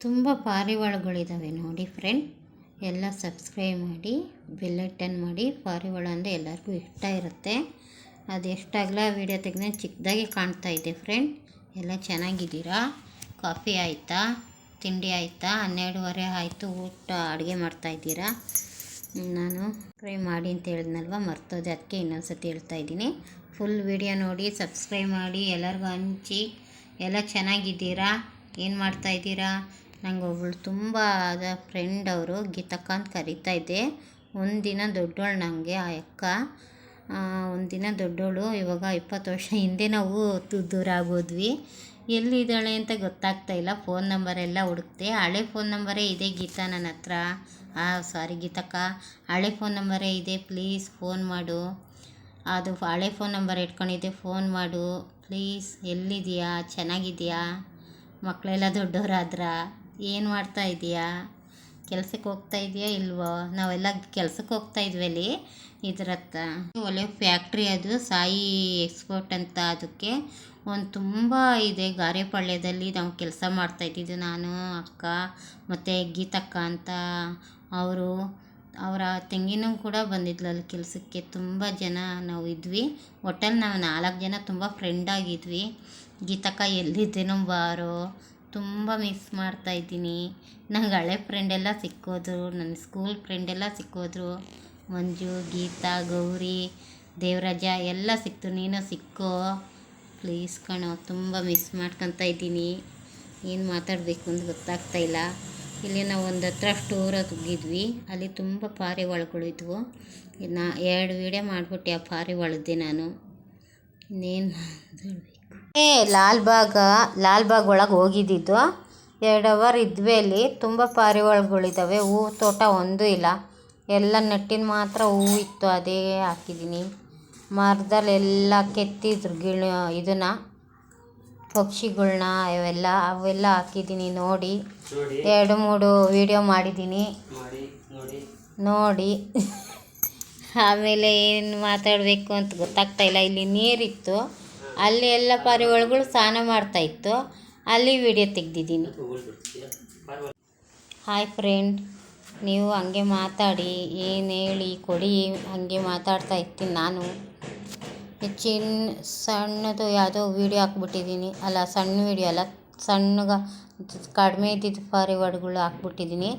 ತುಂಬ ಪಾರಿವಾಳಗಳಿದ್ದಾವೆ ನೋಡಿ ಫ್ರೆಂಡ್. ಎಲ್ಲ ಸಬ್ಸ್ಕ್ರೈಬ್ ಮಾಡಿ, ಬೆಲ್ ಐಟನ್ ಮಾಡಿ. ಪಾರಿವಾಳ ಅಂದರೆ ಎಲ್ಲರಿಗೂ ಇಷ್ಟ ಇರುತ್ತೆ. ಅದು ಎಷ್ಟಾಗಲ ವೀಡಿಯೋ ತೆಗೆದ ಚಿಕ್ಕದಾಗಿ ಕಾಣ್ತಾ ಇದೆ ಫ್ರೆಂಡ್. ಎಲ್ಲ ಚೆನ್ನಾಗಿದ್ದೀರಾ? ಕಾಫಿ ಆಯಿತಾ? ತಿಂಡಿ ಆಯಿತಾ? 12:30 ಆಯಿತು. ಊಟ ಅಡುಗೆ ಮಾಡ್ತಾಯಿದ್ದೀರಾ? ನಾನು ಸಬ್ಸ್ಕ್ರೈಬ್ ಮಾಡಿ ಅಂತ ಹೇಳಿದ್ನಲ್ವ, ಮರ್ತೋದೆ. ಅದಕ್ಕೆ ಇನ್ನೊಂದು ಸತಿ ಹೇಳ್ತಾ ಇದ್ದೀನಿ. ಫುಲ್ ವೀಡಿಯೋ ನೋಡಿ, ಸಬ್ಸ್ಕ್ರೈಬ್ ಮಾಡಿ, ಎಲ್ಲರಿಗೂ ಹಂಚಿ. ಎಲ್ಲ ಚೆನ್ನಾಗಿದ್ದೀರಾ? ಏನು ಮಾಡ್ತಾಯಿದ್ದೀರಾ? ನಂಗೆ ಒಬ್ಬಳು ತುಂಬ ಆದ ಫ್ರೆಂಡ್ ಅವರು, ಗೀತಕ್ಕ ಅಂತ ಕರಿತಾ ಇದ್ದೆ. ಒಂದಿನ ದೊಡ್ಡೋಳು ನನಗೆ ಆ ಅಕ್ಕ. ಒಂದಿನ ದೊಡ್ಡೋಳು. ಇವಾಗ 20 ವರ್ಷ ಹಿಂದೆ ನಾವು ದೂರ ಆಗೋದ್ವಿ. ಎಲ್ಲಿದ್ದಾಳೆ ಅಂತ ಗೊತ್ತಾಗ್ತಾಯಿಲ್ಲ. ಫೋನ್ ನಂಬರೆಲ್ಲ ಹುಡುಕ್ತೆ. ಹಳೆ ಫೋನ್ ನಂಬರೇ ಇದೆ ಗೀತಾ ನನ್ನ ಹತ್ರ. ಸಾರಿ ಗೀತಕ್ಕ, ಹಳೆ ಫೋನ್ ನಂಬರೇ ಇದೆ. ಪ್ಲೀಸ್ ಫೋನ್ ಮಾಡು. ಅದು ಹಳೆ ಫೋನ್ ನಂಬರ್ ಇಟ್ಕೊಂಡಿದ್ದೆ, ಫೋನ್ ಮಾಡು ಪ್ಲೀಸ್. ಎಲ್ಲಿದೆಯಾ? ಚೆನ್ನಾಗಿದೆಯಾ? ಮಕ್ಕಳೆಲ್ಲ ದೊಡ್ಡವರಾದ್ರ? ಏನು ಮಾಡ್ತಾ ಇದೆಯಾ? ಕೆಲಸಕ್ಕೆ ಹೋಗ್ತಾ ಇದೆಯಾ ಇಲ್ವೋ? ನಾವೆಲ್ಲ ಕೆಲಸಕ್ಕೆ ಹೋಗ್ತಾ ಇದ್ವಿ ಅಲ್ಲಿ ಇದ್ರ ಹತ್ರ. ಒಳ್ಳೆ ಫ್ಯಾಕ್ಟ್ರಿ ಅದು, ಸಾಯಿ ಎಕ್ಸ್ಪೋರ್ಟ್ ಅಂತ. ಅದಕ್ಕೆ ಒಂದು ತುಂಬ ಇದೆ ಗಾರೆಪಾಳ್ಯದಲ್ಲಿ. ನಾವು ಕೆಲಸ ಮಾಡ್ತಾಯಿದ್ದಿದ್ದು ನಾನು, ಅಕ್ಕ ಮತ್ತು ಗೀತಕ್ಕ ಅಂತ. ಅವರ ತಂಗಿನೂ ಕೂಡ ಬಂದಿದ್ಲು ಅಲ್ಲಿ ಕೆಲಸಕ್ಕೆ. ತುಂಬ ಜನ ನಾವು ಇದ್ವಿ. ಒಟ್ಟಲ್ಲಿ ನಾವು 4 ಜನ ತುಂಬ ಫ್ರೆಂಡ್ ಆಗಿದ್ವಿ. ಗೀತಕ್ಕ ಎಲ್ಲಿದ್ದೇನೋ ಬಾರೋ, ತುಂಬ ಮಿಸ್ ಮಾಡ್ತಾಯಿದ್ದೀನಿ. ನಂಗೆ ಹಳೆ ಫ್ರೆಂಡೆಲ್ಲ ಸಿಕ್ಕೋದ್ರು, ನನ್ನ ಸ್ಕೂಲ್ ಫ್ರೆಂಡೆಲ್ಲ ಸಿಕ್ಕೋದ್ರು. ಮಂಜು, ಗೀತಾ, ಗೌರಿ, ದೇವರಾಜ ಎಲ್ಲ ಸಿಕ್ತು. ನೀನು ಸಿಕ್ಕೋ ಪ್ಲೀಸ್ ಕಣೋ. ತುಂಬ ಮಿಸ್ ಮಾಡ್ಕೊತಾ ಇದ್ದೀನಿ. ಏನು ಮಾತಾಡಬೇಕು ಅಂತ ಗೊತ್ತಾಗ್ತಾಯಿಲ್ಲ. ಇಲ್ಲಿ ನಾವು ಒಂದು ಹತ್ರ ಸ್ಟೋರ್ ಹೋಗಿದ್ವಿ. ಅಲ್ಲಿ ತುಂಬ ಪಾರಿವಾಳಗಳು ಇದ್ವು. 2 ವೀಡಿಯೋ ಮಾಡಿಬಿಟ್ಟೆ ಆ ಪಾರಿವಾಳದ್ದೆ ನಾನು. ಇನ್ನೇನು ಮಾತಾಡಬೇಕು? ಲಾಲ್ಬಾಗ್ ಒಳಗೆ ಹೋಗಿದ್ದಿದ್ದು. 2 ಅವರ್ ಇದ್ವಿ ಅಲ್ಲಿ. ತುಂಬ ಪಾರಿವಾಳಗಳಿದ್ದಾವೆ. ಹೂವು ತೋಟ ಒಂದೂ ಇಲ್ಲ, ಎಲ್ಲ ನೆಟ್ಟಿನ ಮಾತ್ರ ಹೂವು ಇತ್ತು, ಅದೇ ಹಾಕಿದ್ದೀನಿ. ಮರದಲ್ಲೆಲ್ಲ ಕೆತ್ತಿದ್ರು ಇದನ್ನು, ಪಕ್ಷಿಗಳ್ನ, ಅವೆಲ್ಲ ಹಾಕಿದ್ದೀನಿ ನೋಡಿ. 2-3 ವೀಡಿಯೋ ಮಾಡಿದ್ದೀನಿ ನೋಡಿ. ಆಮೇಲೆ ಏನು ಮಾತಾಡಬೇಕು ಅಂತ ಗೊತ್ತಾಗ್ತಾಯಿಲ್ಲ. ಇಲ್ಲಿ ನೀರಿತ್ತು, ಅಲ್ಲಿ ಎಲ್ಲ ಪಾರಿವಾಳಗಳು ಸ್ನಾನ ಮಾಡ್ತಾಯಿತ್ತು, ಅಲ್ಲಿ ವೀಡಿಯೋ ತೆಗ್ದಿದ್ದೀನಿ. ಹಾಯ್ ಫ್ರೆಂಡ್, ನೀವು ಹಂಗೆ ಮಾತಾಡಿ, ಏನು ಹೇಳಿ ಕೊಡಿ, ಹಂಗೆ ಮಾತಾಡ್ತಾ ಇರ್ತೀನಿ ನಾನು. ಸಣ್ಣದು ಯಾವುದೋ ವೀಡಿಯೋ ಹಾಕ್ಬಿಟ್ಟಿದ್ದೀನಿ. ಅಲ್ಲ, ಸಣ್ಣ ವೀಡಿಯೋ ಅಲ್ಲ, ಕಡಿಮೆ ಇದ್ದಿದ್ದು ಪಾರಿವಾಳಗಳು ಹಾಕ್ಬಿಟ್ಟಿದ್ದೀನಿ.